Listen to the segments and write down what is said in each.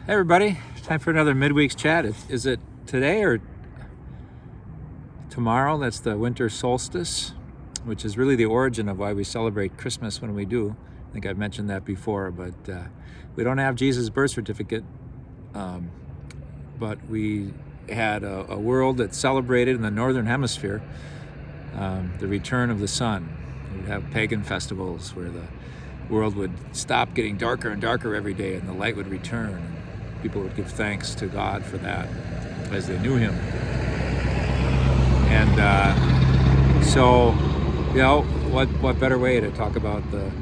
Hey everybody, time for another midweek's chat. Is it today or tomorrow? That's the winter solstice, which is really the origin of why we celebrate Christmas when we do. I think I've mentioned that before, but we don't have Jesus' birth certificate, but we had a world that celebrated in the northern hemisphere the return of the sun. We'd have pagan festivals where the world would stop getting darker and darker every day and the light would return. People would give thanks to God for that as they knew him. And so, you know, what better way to talk about the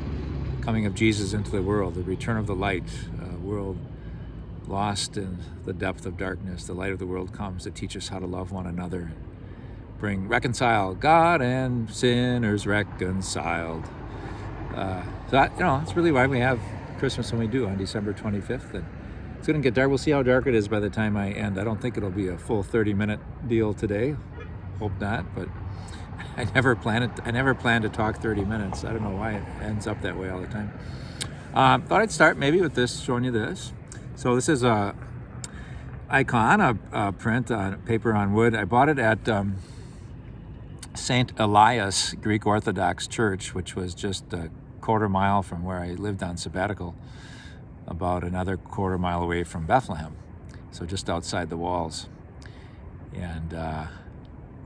coming of Jesus into the world, the return of the light, a world lost in the depth of darkness. The light of the world comes to teach us how to love one another, reconcile God and sinners reconciled. So that's really why we have Christmas when we do on December 25th. And it's going to get dark. We'll see how dark it is by the time I end. I don't think it'll be a full 30-minute deal today. Hope not, but I never planned to talk 30 minutes. I don't know why it ends up that way all the time. Thought I'd start maybe with this, showing you this. So this is a icon, a print on paper on wood. I bought it at St. Elias Greek Orthodox Church, which was just a quarter mile from where I lived on sabbatical, about another quarter mile away from Bethlehem, so just outside the walls. And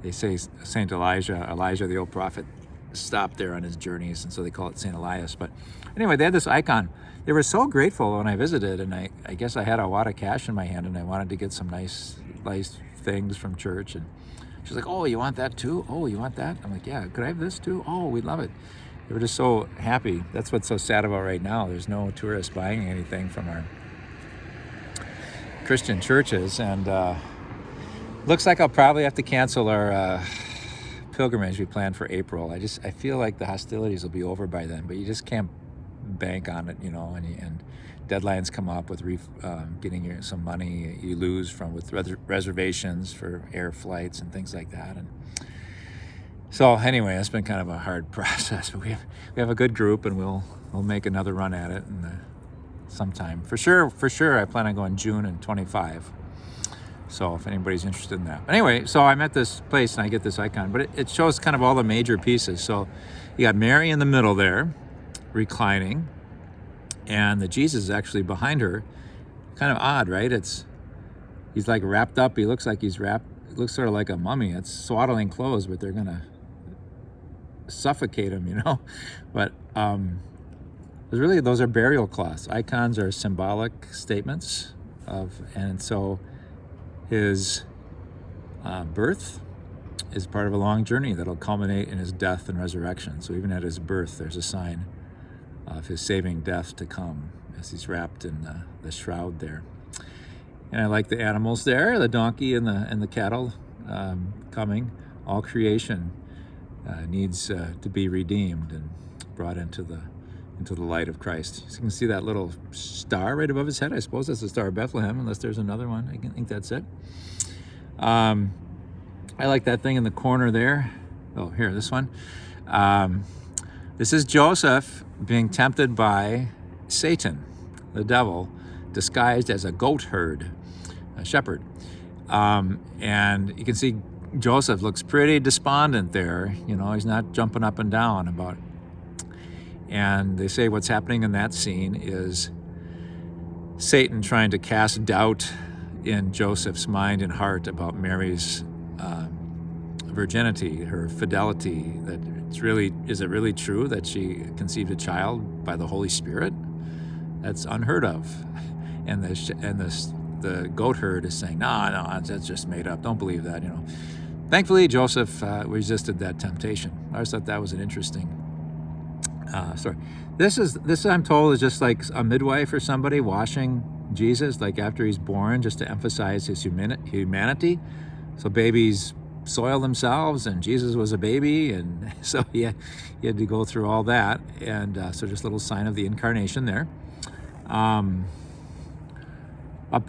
they say St. Elijah the old prophet, stopped there on his journeys, and so they call it St. Elias. But anyway, they had this icon. They were so grateful when I visited, and I guess I had a wad of cash in my hand, and I wanted to get some nice things from church. And she's like, "Oh, you want that too? Oh, you want that?" I'm like, "Yeah, could I have this too?" "Oh, we'd love it." They were just so happy. That's what's so sad about right now. There's no tourists buying anything from our Christian churches, and looks like I'll probably have to cancel our pilgrimage we planned for April. I feel like the hostilities will be over by then, but you just can't bank on it, you know, and deadlines come up with getting some money you lose with reservations for air flights and things like that. And so anyway, it's been kind of a hard process, but we have a good group, and we'll make another run at it sometime. For sure, I plan on going June in 25. So if anybody's interested in that. But anyway, so I'm at this place and I get this icon, but it shows kind of all the major pieces. So you got Mary in the middle there, reclining, and the Jesus is actually behind her. Kind of odd, right? He's like wrapped up. He looks like he's wrapped. It looks sort of like a mummy. It's swaddling clothes, but they're gonna suffocate him, you know. But those are burial cloths. Icons are symbolic statements and so his birth is part of a long journey that'll culminate in his death and resurrection. So even at his birth, there's a sign of his saving death to come as he's wrapped in the shroud there. And I like the animals there, the donkey and the cattle coming. All creation needs to be redeemed and brought into the light of Christ. So you can see that little star right above his head. I suppose that's the Star of Bethlehem, unless there's another one. I think that's it. I like that thing in the corner there. Oh, here, this one. This is Joseph being tempted by Satan, the devil, disguised as a goat herd, a shepherd. And you can see Joseph looks pretty despondent there. You know, he's not jumping up and down about it. And they say what's happening in that scene is Satan trying to cast doubt in Joseph's mind and heart about Mary's virginity, her fidelity, is it really true that she conceived a child by the Holy Spirit? That's unheard of. And the goat herd is saying, no, that's just made up. Don't believe that, you know. Thankfully, Joseph resisted that temptation. I always thought that was an interesting story. This I'm told is just like a midwife or somebody washing Jesus, like after he's born, just to emphasize his humanity. So babies soil themselves, and Jesus was a baby, and so he had to go through all that. And so just a little sign of the incarnation there. Up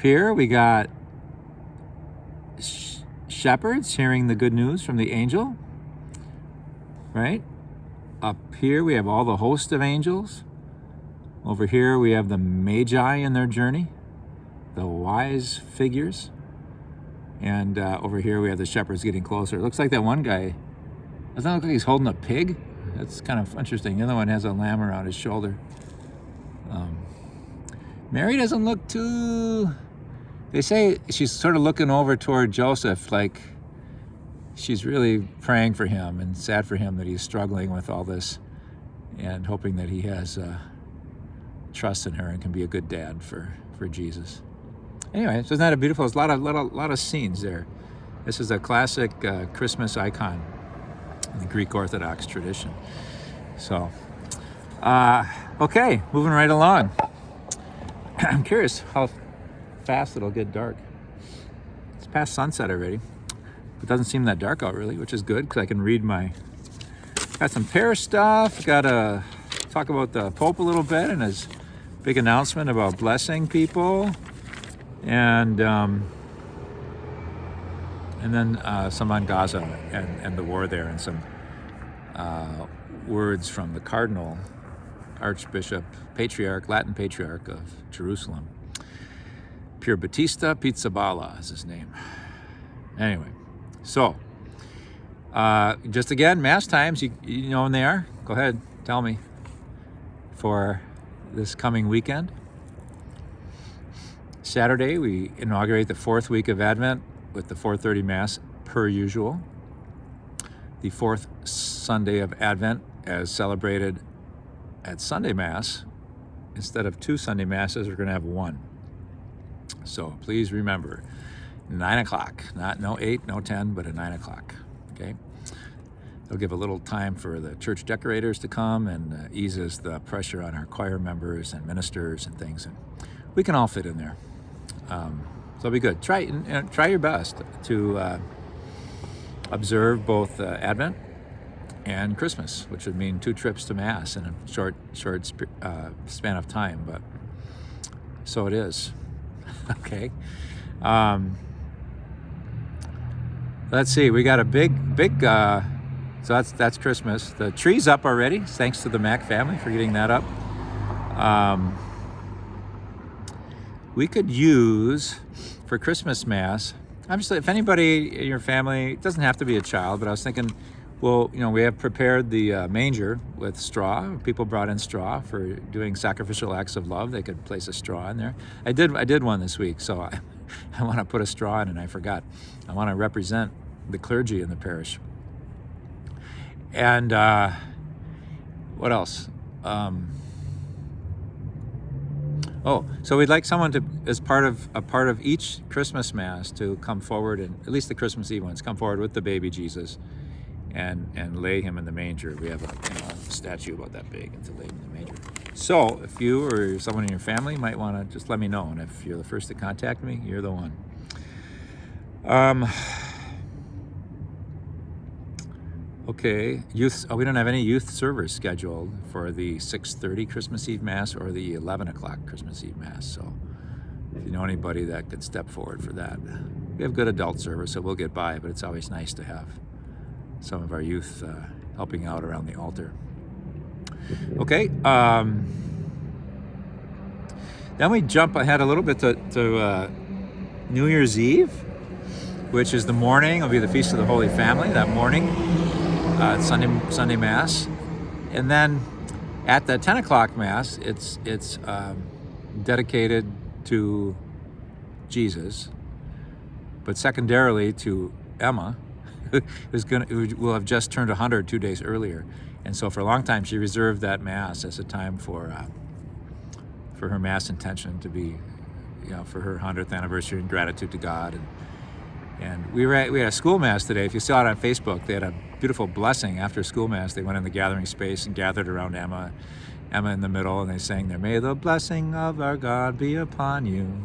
here we got shepherds hearing the good news from the angel, right? Up here we have all the host of angels. Over here we have the Magi in their journey. the wise figures. And over here we have the shepherds getting closer. It looks like that one guy, doesn't that look like he's holding a pig? That's kind of interesting. The other one has a lamb around his shoulder. Mary doesn't look too... They say she's sort of looking over toward Joseph, like she's really praying for him and sad for him that he's struggling with all this, and hoping that he has trust in her and can be a good dad for Jesus. Anyway, so isn't that a beautiful? There's a lot of scenes there. This is a classic Christmas icon in the Greek Orthodox tradition. So, okay, moving right along. I'm curious how fast it'll get dark. It's past sunset already. It doesn't seem that dark out really, which is good because I can read got some parish stuff. Got to talk about the Pope a little bit and his big announcement about blessing people. And then some on Gaza and the war there, and some words from the Cardinal, Archbishop, Latin Patriarch of Jerusalem. Pier Battista Pizzaballa is his name. Anyway, so just again, Mass times, you know when they are? Go ahead, tell me. For this coming weekend. Saturday, we inaugurate the 4th week of Advent with the 4:30 Mass per usual. The 4th Sunday of Advent, as celebrated at Sunday Mass, instead of 2 Sunday Masses, we're going to have 1. So please remember, 9 o'clock, no 8, no 10, but at 9 o'clock, okay? They'll give a little time for the church decorators to come and eases the pressure on our choir members and ministers and things. And we can all fit in there. So it'll be good. Try your best to observe both Advent and Christmas, which would mean 2 trips to Mass in a short span of time, but so it is. Okay. Let's see. We got a big. So that's Christmas. The tree's up already. Thanks to the Mac family for getting that up. We could use for Christmas Mass. Obviously, if anybody in your family, it doesn't have to be a child, but I was thinking, well, we have prepared the manger with straw. People brought in straw for doing sacrificial acts of love. They could place a straw in there. I did one this week, so I want to put a straw in, and I forgot. I want to represent the clergy in the parish. And what else? So we'd like someone to, as part of each Christmas Mass, to come forward, and at least the Christmas Eve ones, come forward with the baby Jesus and lay him in the manger. We have a statue about that big, and to lay him in the manger. So if you or someone in your family might want to, just let me know, and if you're the first to contact me, you're the one. Okay, youth. We don't have any youth servers scheduled for the 6:30 Christmas Eve Mass or the 11 o'clock Christmas Eve Mass. So if you know anybody that could step forward for that. We have good adult service, so we'll get by, but it's always nice to have some of our youth helping out around the altar. Okay, then we jump ahead a little bit to New Year's Eve, which is the morning. It'll be the Feast of the Holy Family that morning. Sunday Mass, and then at the 10 o'clock Mass, it's dedicated to Jesus, but secondarily to Emma, who will have just turned 100 2 days earlier, and so for a long time she reserved that Mass as a time for her Mass intention to be, for her 100th anniversary in gratitude to God. And we had a school Mass today. If you saw it on Facebook, they had a beautiful blessing after school Mass. They went in the gathering space and gathered around Emma in the middle, and they sang there, "May the blessing of our God be upon you."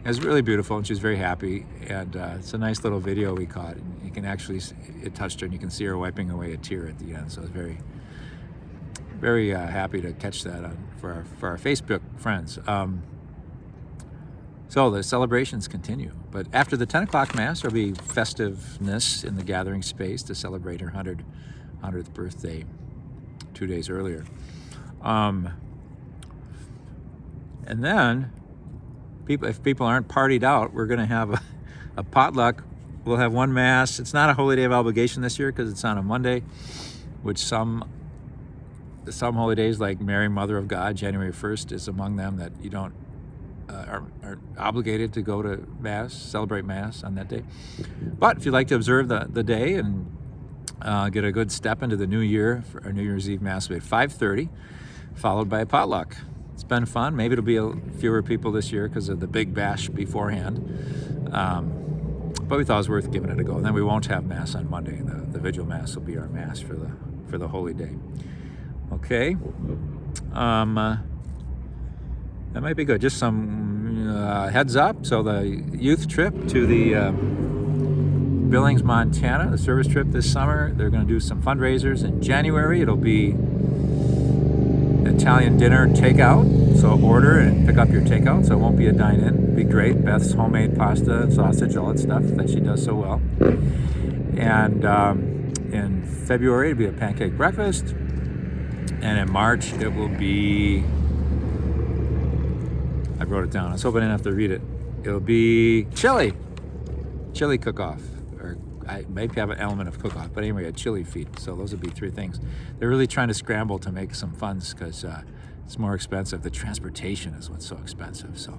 It was really beautiful, and she was very happy. And it's a nice little video we caught. And you can actually, it touched her, and you can see her wiping away a tear at the end. So I was very, very happy to catch that for our Facebook friends. So the celebrations continue, but after the 10 o'clock Mass, there'll be festiveness in the gathering space to celebrate her 100th birthday 2 days earlier. And then if people aren't partied out, we're going to have a potluck. We'll have one Mass. It's not a holy day of obligation this year because it's on a Monday, which some holy days like Mary, Mother of God, January 1st is among them, that you don't are obligated to go to Mass, celebrate Mass on that day. But if you'd like to observe the day and get a good step into the new year, for our New Year's Eve Mass will be at 5:30, followed by a potluck. It's been fun. Maybe it'll be fewer people this year because of the big bash beforehand. But we thought it was worth giving it a go. And then we won't have Mass on Monday. The Vigil Mass will be our Mass for the Holy Day. Okay. That might be good. Just some heads up. So the youth trip to the Billings, Montana, the service trip this summer, they're going to do some fundraisers in January. It'll be Italian dinner takeout, so order and pick up your takeout, so it won't be a dine-in. It'll be great. Beth's homemade pasta and sausage, all that stuff that she does so well. And in February, it'll be a pancake breakfast. And in March, it will be, I wrote it down. I was hoping I didn't have to read it. It'll be chili cook-off. Or I maybe have an element of cook-off, but anyway, a chili feed. So those would be three things. They're really trying to scramble to make some funds because it's more expensive. The transportation is what's so expensive. So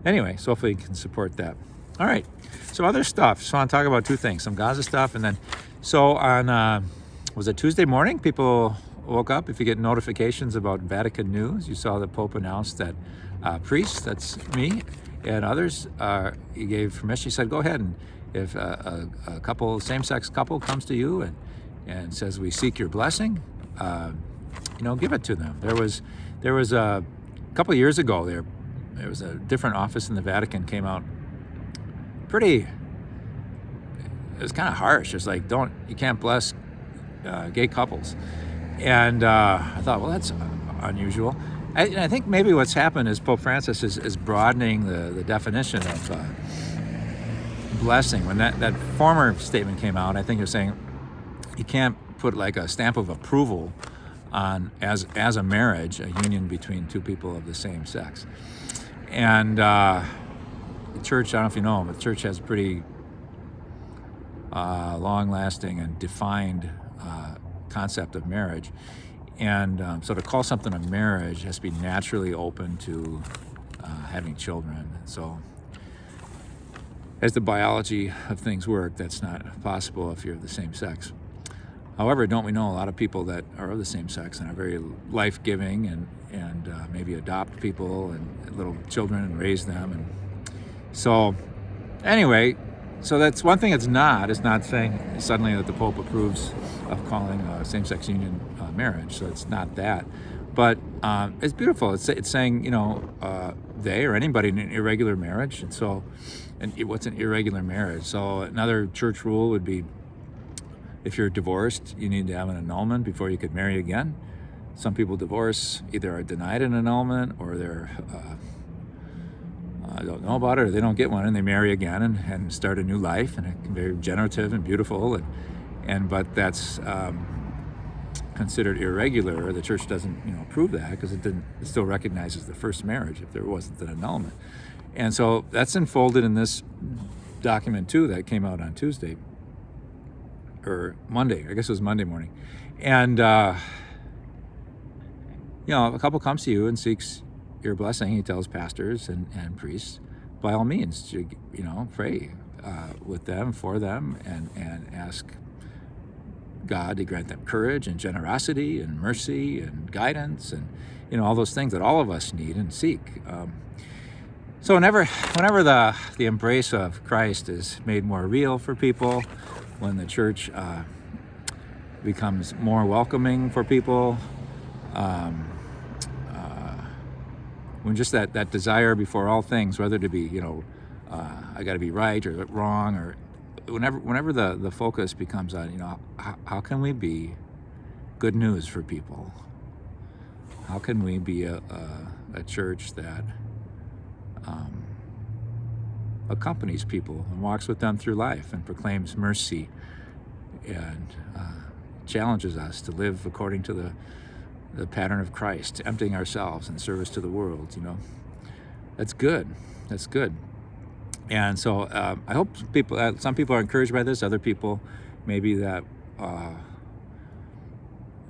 anyway, so hopefully you can support that. All right, so other stuff. So I want to talk about two things, some Gaza stuff, and then, so on, was it Tuesday morning? People woke up. If you get notifications about Vatican news, you saw the Pope announced that priests, that's me, and others, he gave permission. He said, go ahead, and if a couple, same-sex couple comes to you and says, we seek your blessing, give it to them. There was a couple of years ago, there was a different office in the Vatican came out it was kind of harsh. It's like, you can't bless gay couples. And I thought, well, that's unusual. I think maybe what's happened is Pope Francis is broadening the definition of blessing. When that former statement came out, I think they're saying you can't put like a stamp of approval on as a marriage, a union between two people of the same sex. And the church, I don't know if you know, but the church has pretty long-lasting and defined concept of marriage. And so to call something a marriage has to be naturally open to having children. So as the biology of things work, that's not possible if you're of the same sex. However, don't we know a lot of people that are of the same sex and are very life-giving and maybe adopt people and little children and raise them. And so anyway, so that's one thing it's not saying suddenly that the Pope approves of calling a same-sex union marriage. So it's not that. But it's beautiful. It's saying, they or anybody in an irregular marriage. And so, what's an irregular marriage? So another church rule would be if you're divorced, you need to have an annulment before you could marry again. Some people divorce, either are denied an annulment or they're don't know about it, or they don't get one, and they marry again and start a new life, and it can be very generative and beautiful, but that's considered irregular. The church doesn't approve that because it still recognizes the first marriage if there wasn't an annulment. And so that's unfolded in this document too that came out on Tuesday or Monday. I guess it was Monday morning. And a couple comes to you and seeks your blessing. He tells pastors and priests, by all means, to pray with them, for them, and ask God to grant them courage and generosity and mercy and guidance and all those things that all of us need and seek. So whenever the embrace of Christ is made more real for people, when the church becomes more welcoming for people, when just that desire before all things, whether to be, I got to be right or wrong, or whenever the focus becomes on, how can we be good news for people? How can we be a church that accompanies people and walks with them through life and proclaims mercy and challenges us to live according to the pattern of Christ, emptying ourselves in service to the world, that's good. That's good. And so I hope some people are encouraged by this. Other people, maybe that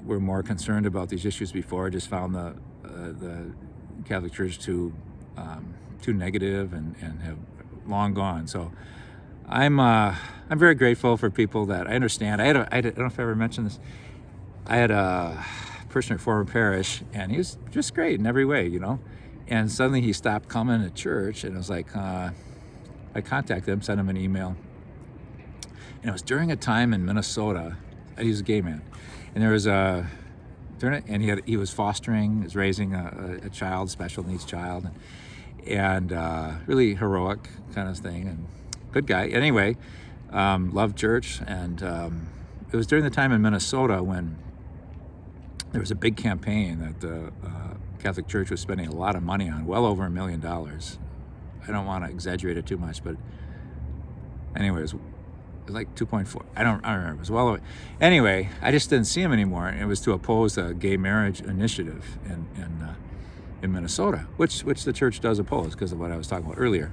were more concerned about these issues before, just found the Catholic Church too negative and have long gone. So I'm very grateful for people that I understand. I don't know if I ever mentioned this. I had a parishioner at former Parish, and he was just great in every way, And suddenly he stopped coming to church, and it was like, I contacted him, sent him an email, and it was during a time in Minnesota. He was a gay man, and there was he was fostering, was raising a child, special needs child, and really heroic kind of thing, and good guy. Anyway, loved church, and it was during the time in Minnesota when there was a big campaign that the Catholic Church was spending a lot of money on, well over $1 million. I don't want to exaggerate it too much, but anyway, it was like 2.4. I don't remember. It was well over. Anyway, I just didn't see him anymore, and it was to oppose a gay marriage initiative in Minnesota, which the church does oppose because of what I was talking about earlier.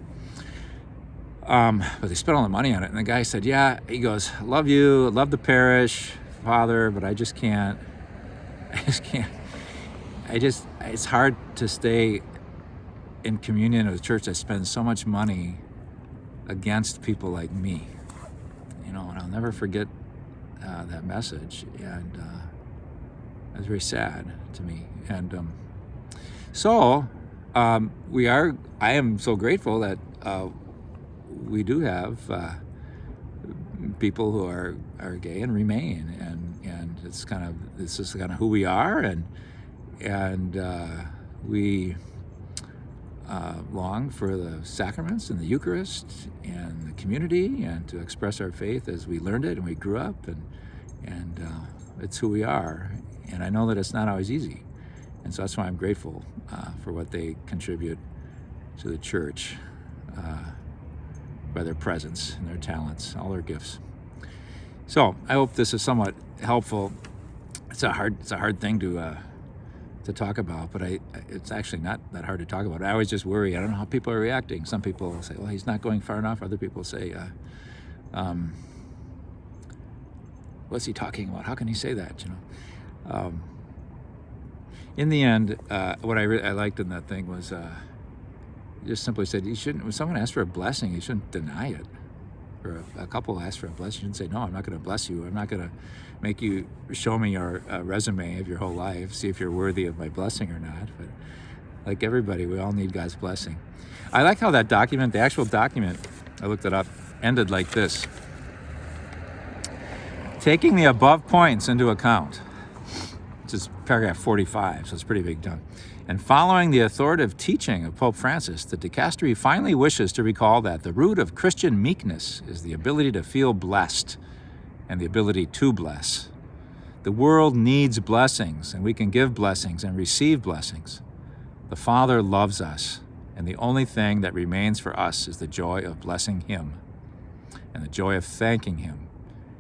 But they spent all the money on it, and the guy said, "Yeah," he goes, "Love you, love the parish, Father, but I just can't. It's hard to stay in communion with a church that spends so much money against people like me, and I'll never forget that message, and it was very sad to me. And I am so grateful that we do have people who are gay and remain, and this is kind of who we are, and we long for the sacraments and the Eucharist and the community, and to express our faith as we learned it and we grew up, and it's who we are. And I know that it's not always easy, and so that's why I'm grateful for what they contribute to the church by their presence and their talents, all their gifts. So I hope this is somewhat helpful. It's a hard thing to talk about, but it's actually not that hard to talk about. I always just worry. I don't know how people are reacting. Some people say, well, he's not going far enough. Other people say, what's he talking about? How can he say that? In the end, what I liked in that thing was just simply said, you shouldn't, when someone asks for a blessing, you shouldn't deny it. Or a couple asks for a blessing, you shouldn't say, no, I'm not going to bless you. I'm not going to make you show me your resume of your whole life, see if you're worthy of my blessing or not. But like everybody, we all need God's blessing. I like how that document, the actual document, I looked it up, ended like this. Taking the above points into account, which is paragraph 45, so it's pretty big done. And following the authoritative teaching of Pope Francis, the dicastery finally wishes to recall that the root of Christian meekness is the ability to feel blessed and the ability to bless. The world needs blessings, and we can give blessings and receive blessings. The Father loves us, and the only thing that remains for us is the joy of blessing Him and the joy of thanking Him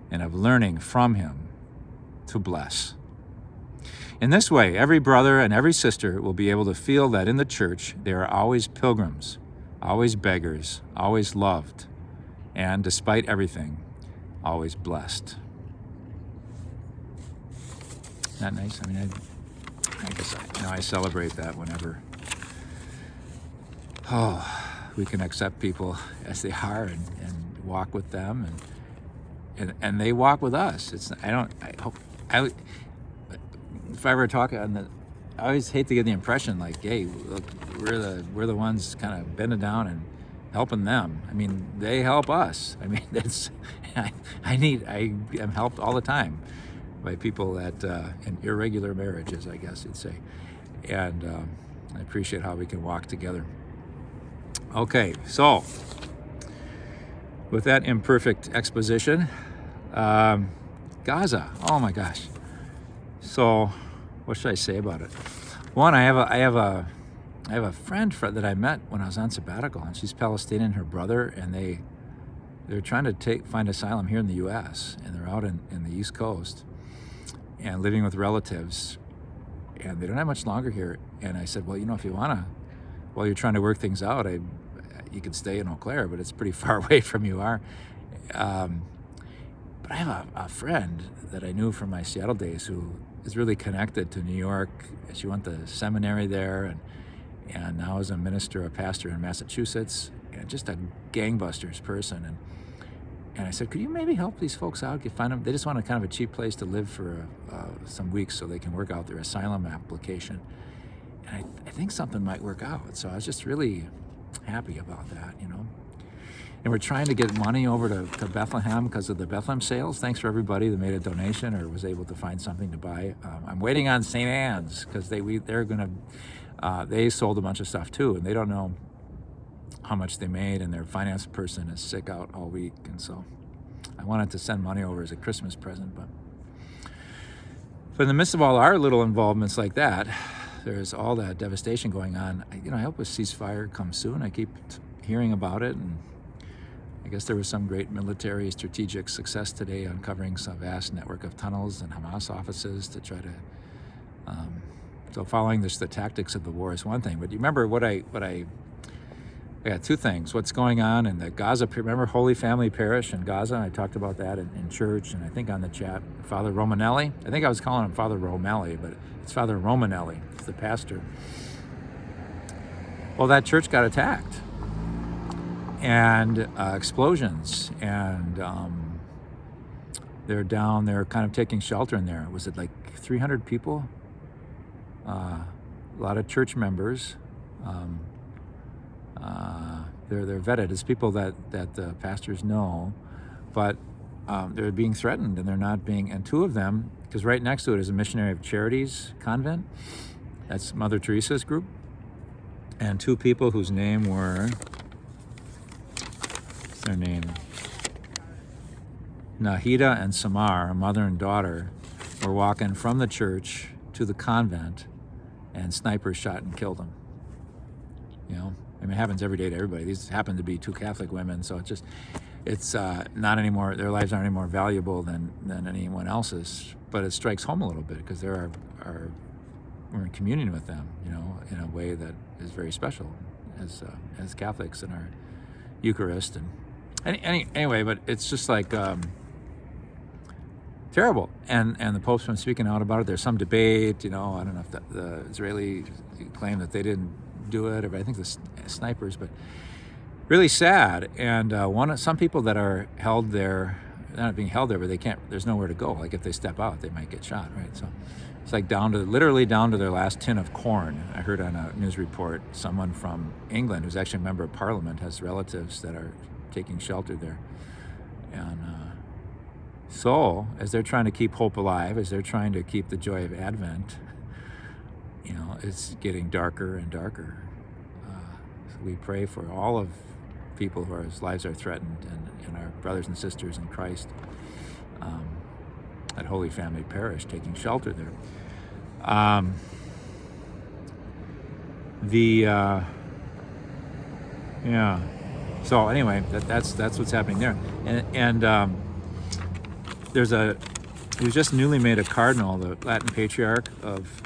and of learning from Him to bless. In this way, every brother and every sister will be able to feel that in the church they are always pilgrims, always beggars, always loved, and despite everything, always blessed. Isn't that nice? I mean, I guess I celebrate that whenever we can accept people as they are and walk with them, and they walk with us. If I ever talk on the, I always hate to get the impression like, hey, look, we're the ones kind of bending down and helping them. I mean, they help us. I mean, I am helped all the time by people that in irregular marriages, I guess you'd say, and I appreciate how we can walk together. Okay, so with that imperfect exposition, Gaza. Oh my gosh. So, what should I say about it? One, I have a friend that I met when I was on sabbatical, and she's Palestinian. Her brother, and they're trying to find asylum here in the U.S. and they're out in the East Coast and living with relatives, and they don't have much longer here. And I said, well, if you want to while you're trying to work things out, you can stay in Eau Claire, but it's pretty far away from you are. But I have a friend that I knew from my Seattle days who is really connected to New York. She went to seminary there, and now is a minister, a pastor in Massachusetts, and just a gangbusters person. And I said, could you maybe help these folks out? Find them. They just want a kind of a cheap place to live for some weeks so they can work out their asylum application. And I think something might work out. So I was just really happy about that, you know. And we're trying to get money over to Bethlehem because of the Bethlehem sales. Thanks for everybody that made a donation or was able to find something to buy. I'm waiting on St. Anne's because they sold a bunch of stuff too, and they don't know how much they made, and their finance person is sick out all week, and so I wanted to send money over as a Christmas present. But in the midst of all our little involvements like that, there's all that devastation going on. I hope a ceasefire comes soon. I keep hearing about it, and I guess there was some great military strategic success today, uncovering some vast network of tunnels and Hamas offices to try to. So following the tactics of the war is one thing, but you remember I got two things. What's going on in the Gaza, remember Holy Family Parish in Gaza? I talked about that in church, and I think on the chat, Father Romanelli. I think I was calling him Father Romelli, but it's Father Romanelli. It's the pastor. Well, that church got attacked, and explosions, and they're kind of taking shelter in there. Was it like 300 people? A lot of church members. They're vetted. It's people that the pastors know, but they're being threatened, and they're not being. And two of them, because right next to it is a Missionary of Charities convent. That's Mother Teresa's group, and two people whose name were. What's their name? Nahida and Samar, a mother and daughter, were walking from the church to the convent, and snipers shot and killed them. You know, I mean, it happens every day to everybody. These happen to be two Catholic women, so it's not anymore. Their lives aren't any more valuable than anyone else's. But it strikes home a little bit because we're in communion with them, you know, in a way that is very special as Catholics in our Eucharist. And anyway, but it's just like terrible. And the Pope's been speaking out about it. There's some debate, you know. I don't know if the Israeli claim that they didn't do it, or I think the snipers, but really sad. And some people that are held there, they're not being held there, but they can't. There's nowhere to go. Like if they step out, they might get shot, right? So it's like literally down to their last tin of corn. I heard on a news report someone from England, who's actually a member of Parliament, has relatives that are taking shelter there, and so as they're trying to keep hope alive, as they're trying to keep the joy of Advent, you know, it's getting darker and darker. So we pray for all of people whose lives are threatened, and our brothers and sisters in Christ at Holy Family Parish taking shelter there. So anyway, that's what's happening there, and he was just newly made a cardinal, the Latin Patriarch of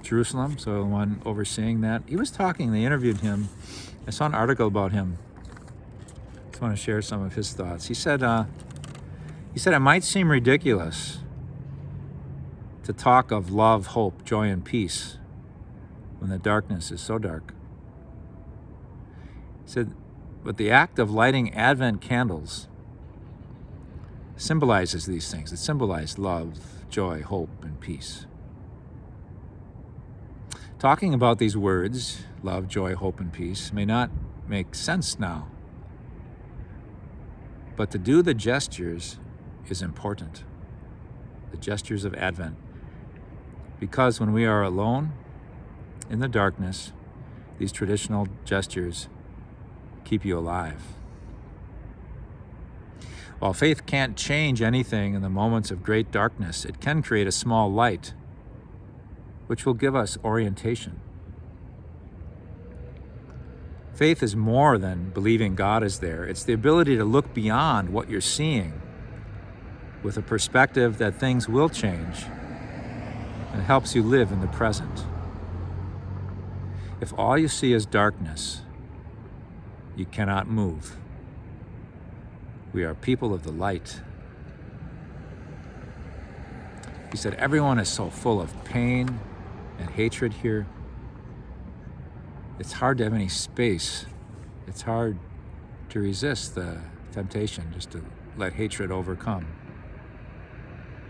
Jerusalem, so the one overseeing that. He was talking, they interviewed him. I saw an article about him. I just want to share some of his thoughts. He said it might seem ridiculous to talk of love, hope, joy, and peace when the darkness is so dark. He said, but the act of lighting Advent candles symbolizes these things. It symbolizes love, joy, hope, and peace. Talking about these words, love, joy, hope, and peace, may not make sense now. But to do the gestures is important. The gestures of Advent. Because when we are alone in the darkness, these traditional gestures keep you alive. While faith can't change anything in the moments of great darkness, it can create a small light, which will give us orientation. Faith is more than believing God is there. It's the ability to look beyond what you're seeing with a perspective that things will change, and helps you live in the present. If all you see is darkness, you cannot move. We are people of the light. He said, everyone is so full of pain and hatred here. It's hard to have any space. It's hard to resist the temptation just to let hatred overcome.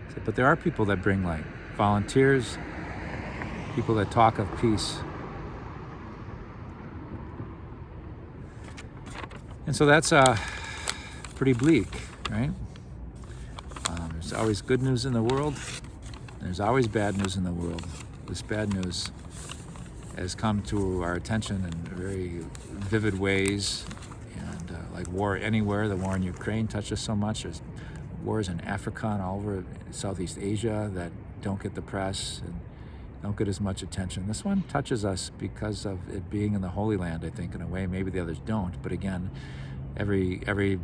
He said, but there are people that bring light. Volunteers, people that talk of peace. And so that's pretty bleak, right? There's always good news in the world. There's always bad news in the world. This bad news has come to our attention in very vivid ways, and like war anywhere. The war in Ukraine touches so much. There's wars in Africa and all over Southeast Asia that don't get the press and don't get as much attention. This one touches us because of it being in the Holy Land, I think, in a way. Maybe the others don't, but again, every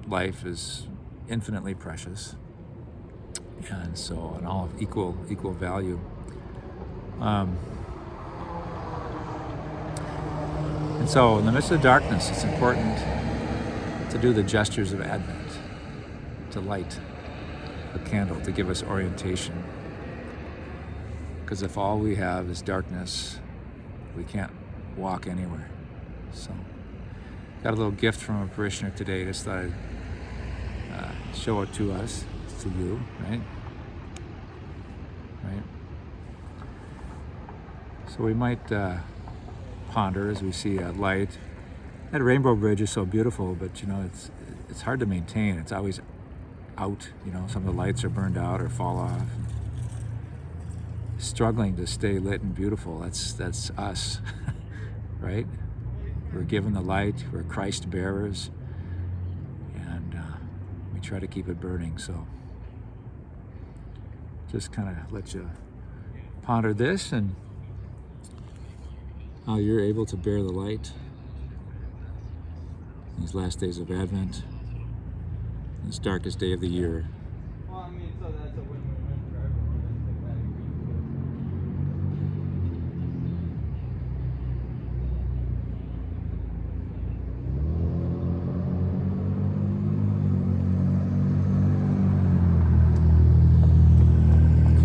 life is infinitely precious, and so and all of equal value. And so in the midst of darkness, it's important to do the gestures of Advent, to light a candle, to give us orientation. Because if all we have is darkness, we can't walk anywhere. So, got a little gift from a parishioner today. Just thought I'd show it to us, to you, right? Right? So we might ponder as we see a light. That rainbow bridge is so beautiful, but you know, it's hard to maintain. It's always out. You know, some of the lights are burned out or fall off. Struggling to stay lit and beautiful. That's us, right? We're given the light. We're Christ bearers, and we try to keep it burning. So, just kind of let you ponder this and how you're able to bear the light in these last days of Advent, this darkest day of the year. Well, I mean, so that's a win-win-win for everyone.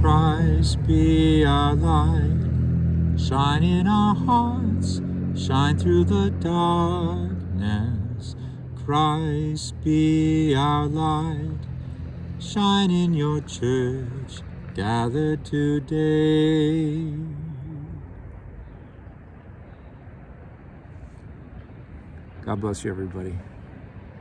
Christ be our light, shine in our hearts, shine through the darkness. Christ be our light, shine in your church, gathered today. God bless you, everybody.